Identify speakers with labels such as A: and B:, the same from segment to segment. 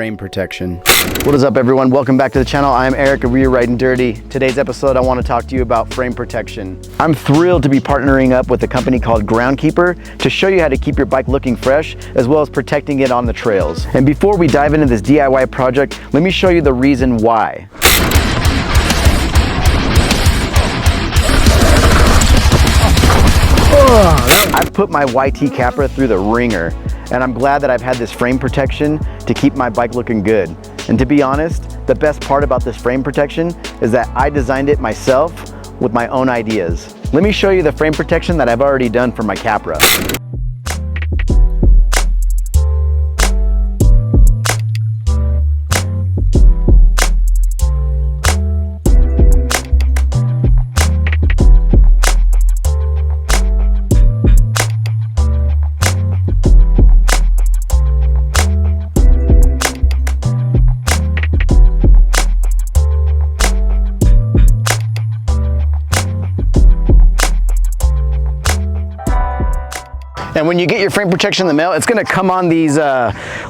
A: frame protection. What is up, everyone? Welcome back to the channel. I'm Eric and we are Riding Dirty. Today's episode, I want to talk to you about frame protection. I'm thrilled to be partnering up with a company called Groundkeeper to show you how to keep your bike looking fresh, as well as protecting it on the trails. And before we dive into this DIY project, let me show you the reason why. I've put my YT Capra through the ringer, and I'm glad that I've had this frame protection to keep my bike looking good. And to be honest, the best part about this frame protection is that I designed it myself with my own ideas. Let me show you the frame protection that I've already done for my Capra. And when you get your frame protection in the mail, it's gonna come on these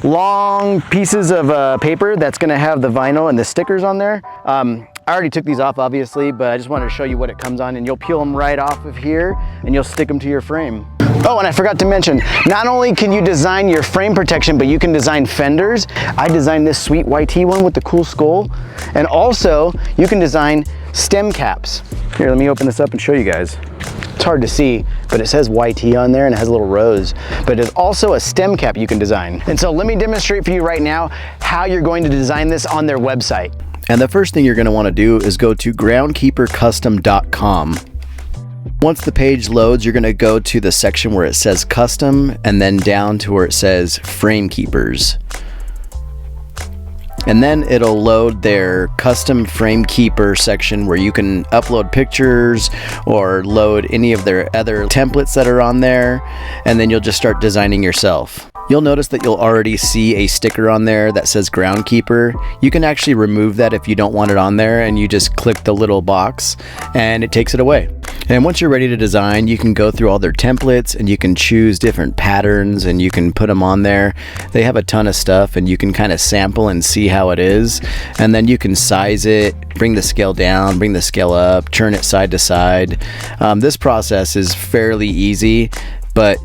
A: long pieces of paper that's gonna have the vinyl and the stickers on there. I already took these off, obviously, but I just wanted to show you what it comes on, and you'll peel them right off of here and you'll stick them to your frame. Oh, and I forgot to mention, not only can you design your frame protection, but you can design fenders. I designed this sweet YT one with the cool skull. And also, you can design stem caps. Here, let me open this up and show you guys. It's hard to see, but it says YT on there and it has a little rose. But it's also a stem cap you can design. And so let me demonstrate for you right now how you're going to design this on their website.
B: And the first thing you're going to want to do is go to groundkeepercustom.com. Once the page loads, you're going to go to the section where it says custom and then down to where it says frame keepers. And then it'll load their custom frame keeper section where you can upload pictures or load any of their other templates that are on there, and then you'll just start designing yourself. You'll notice that you'll already see a sticker on there that says Groundkeeper. You can actually remove that if you don't want it on there, and you just click the little box and it takes it away. And once you're ready to design, you can go through all their templates and you can choose different patterns and you can put them on there. They have a ton of stuff and you can kind of sample and see how it is. And then you can size it, bring the scale down, bring the scale up, turn it side to side. This process is fairly easy, but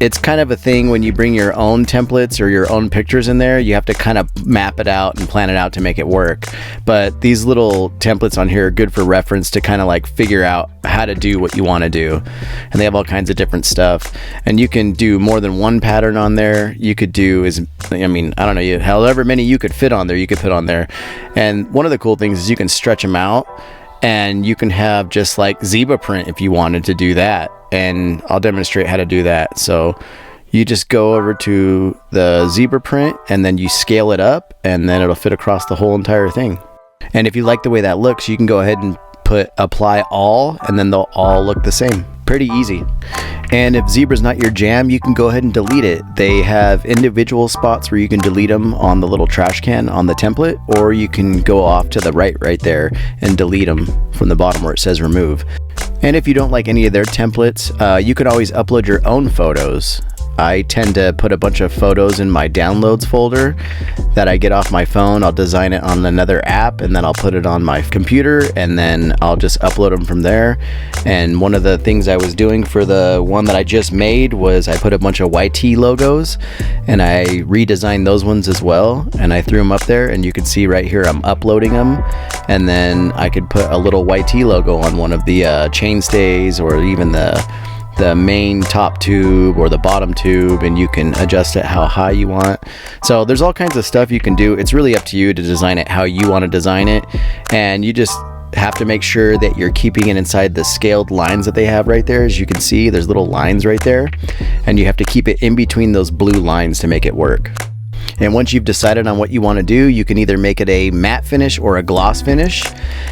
B: it's kind of a thing when you bring your own templates or your own pictures in there, you have to kind of map it out and plan it out to make it work. But these little templates on here are good for reference to kind of like figure out how to do what you want to do. And they have all kinds of different stuff. And you can do more than one pattern on there. You could do I don't know, however many you could fit on there, you could put on there. And one of the cool things is you can stretch them out. And you can have just like zebra print if you wanted to do that. And I'll demonstrate how to do that. So you just go over to the zebra print and then you scale it up and then it'll fit across the whole entire thing. And if you like the way that looks, you can go ahead and put apply all and then they'll all look the same. Pretty easy. And if zebra's not your jam, you can go ahead and delete it. They have individual spots where you can delete them on the little trash can on the template, or you can go off to the right there and delete them from the bottom where it says remove. And if you don't like any of their templates, you can always upload your own photos. I tend to put a bunch of photos in my downloads folder that I get off my phone. I'll design it on another app and then I'll put it on my computer and then I'll just upload them from there. And one of the things I was doing for the one that I just made was I put a bunch of YT logos and I redesigned those ones as well. And I threw them up there and you can see right here I'm uploading them. And then I could put a little YT logo on one of the chainstays or even the main top tube or the bottom tube, and you can adjust it how high you want. So there's all kinds of stuff you can do. It's really up to you to design it how you want to design it, and you just have to make sure that you're keeping it inside the scaled lines that they have right there. As you can see, there's little lines right there, and you have to keep it in between those blue lines to make it work. And once you've decided on what you want to do, you can either make it a matte finish or a gloss finish,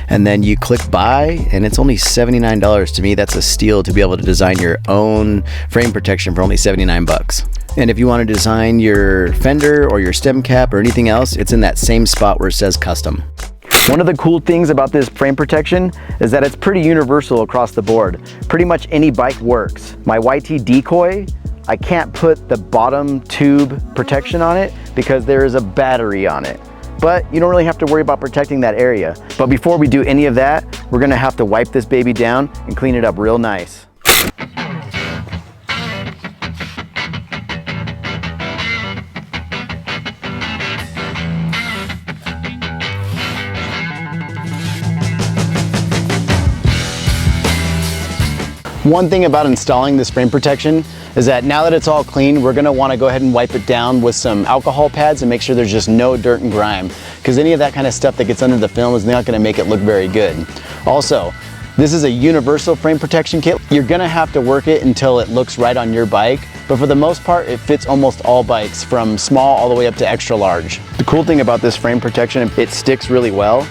B: and then you click buy, and it's only $79. To me, that's a steal to be able to design your own frame protection for only 79 bucks. And if you want to design your fender or your stem cap or anything else, it's in that same spot where it says custom.
A: One of the cool things about this frame protection is that it's pretty universal across the board. Pretty much any bike works. My YT decoy I can't put the bottom tube protection on it because there is a battery on it. But you don't really have to worry about protecting that area. But before we do any of that, we're gonna have to wipe this baby down and clean it up real nice. One thing about installing this frame protection is that now that it's all clean, we're gonna wanna go ahead and wipe it down with some alcohol pads and make sure there's just no dirt and grime, because any of that kind of stuff that gets under the film is not gonna make it look very good. Also, this is a universal frame protection kit. You're gonna have to work it until it looks right on your bike, but for the most part, it fits almost all bikes from small all the way up to extra large. The cool thing about this frame protection, it sticks really well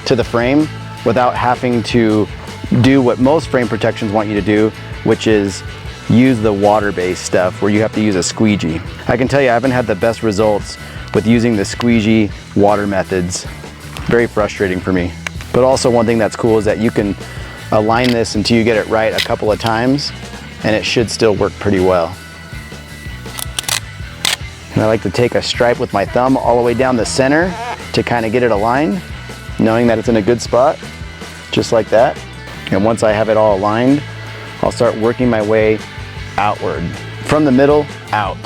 A: to the frame without having to do what most frame protections want you to do, which is use the water-based stuff where you have to use a squeegee. I can tell you I haven't had the best results with using the squeegee water methods. Very frustrating for me. But also one thing that's cool is that you can align this until you get it right a couple of times and it should still work pretty well. And I like to take a stripe with my thumb all the way down the center to kind of get it aligned, knowing that it's in a good spot, just like that. And once I have it all aligned, I'll start working my way outward, from the middle out.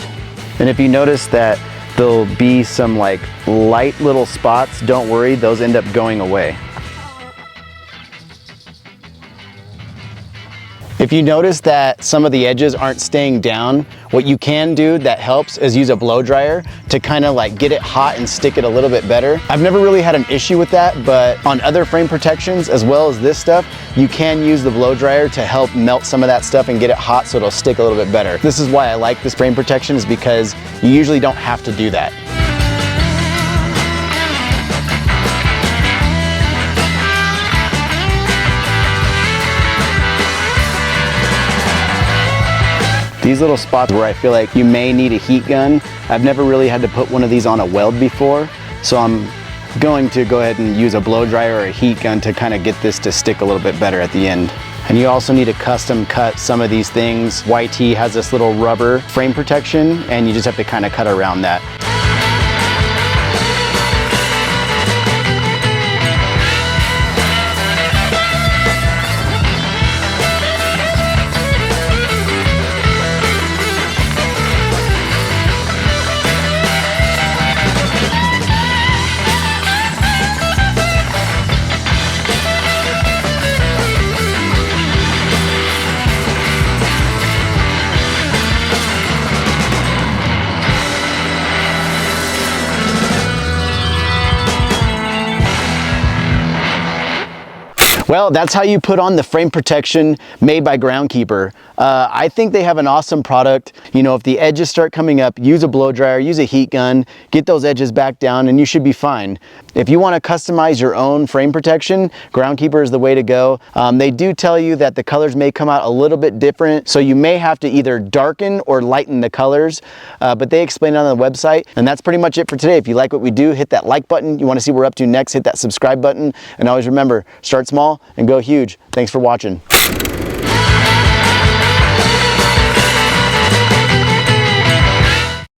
A: And if you notice that there'll be some like light little spots, don't worry, those end up going away. If you notice that some of the edges aren't staying down, what you can do that helps is use a blow dryer to kind of like get it hot and stick it a little bit better. I've never really had an issue with that, but on other frame protections as well as this stuff, you can use the blow dryer to help melt some of that stuff and get it hot so it'll stick a little bit better. This is why I like this frame protection, is because you usually don't have to do that. These little spots where I feel like you may need a heat gun, I've never really had to put one of these on a weld before, so I'm going to go ahead and use a blow dryer or a heat gun to kind of get this to stick a little bit better at the end. And you also need to custom cut some of these things. YT has this little rubber frame protection and you just have to kind of cut around that. Well, that's how you put on the frame protection made by Groundkeeper. I think they have an awesome product. You know, if the edges start coming up, use a blow dryer, use a heat gun, get those edges back down and you should be fine. If you want to customize your own frame protection, Groundkeeper is the way to go. They do tell you that the colors may come out a little bit different, so you may have to either darken or lighten the colors, but they explain it on the website. And that's pretty much it for today. If you like what we do, hit that like button. You want to see what we're up to next, hit that subscribe button. And always remember, start small and go huge. Thanks for watching.